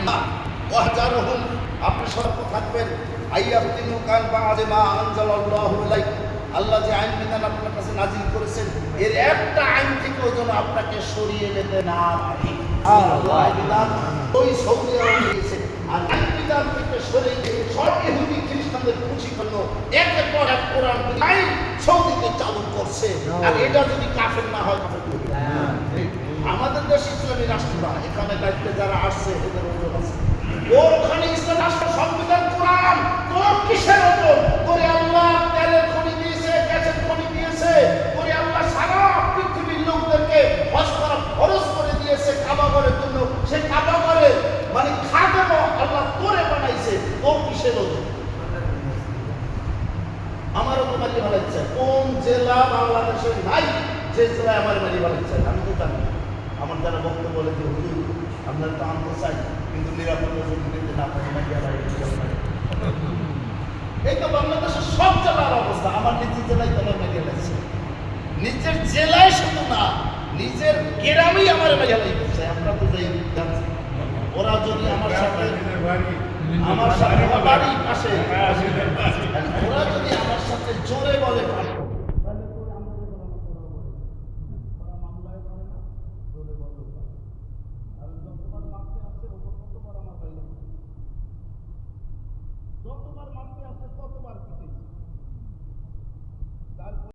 না ওয়াহজারহুম, আপনি সতর্ক থাকবেন আইয়াফতিনু কান বা'দে মা আনজালাল্লাহু আলাইক, আল্লাহ যে আইন বিধান আপনার কাছে নাজিল করেছেন এর একটা আইন থেকেও যেন আপনাকে সরিয়ে নিতে না পারে। আল্লাহ বিধান ওই সৌদি আরবে দিয়েছে, আর আইন বিধান থেকে সরিয়ে দিয়ে সব ইহুদি খ্রিস্টানদের খুশি করলো একের পর এক কোরআন আইন সৌদিতে চালু করছে। আর এটা যদি কাফের না হয় কাফের করবে। আমাদের দেশ ইসলামী রাষ্ট্র না, এখানে দায়িত্বে যারা আসছে এদের ওজন আছে। ওখানে ইসলাম রাষ্ট্র সংবিধান কোরআন, তোর কিসের ওজন? তোরে আল্লাহ তেলের খনি দিয়েছে, গ্যাসের খনি দিয়েছে, তোরে আল্লাহ সারা পৃথিবীর লোকদেরকে হজ করা ফরজ করে দিয়েছে কাবা ঘরের জন্য। সেই কাবা ঘরে মানে খাদেম আল্লাহ তোরে বানাইছে, তোর কিসের ওজন? আমারও তো বাড়ি বানাইছে। কোন জেলা বাংলাদেশে নাই যে জেলায় আমার বাড়ি বানাইছে? আমি তো জানি। আমার যারা বক্তব্য বলে যে হুজুর আপনারা তো আনতে চাই কিন্তু নিরাপত্তা যদি দিতে না পারি না গেলায় এই তো বাংলাদেশের সব জেলার অবস্থা। আমার নিজের জেলায় তোমার মেঘে লাগছে, নিজের জেলায় শুধু না নিজের গ্রামেই আমার মেঘে লাগছে। আমরা তো যাই যাচ্ছি, ওরা যদি আমার সাথে বাড়ি পাশে ওরা যদি আমার সাথে জোরে বলে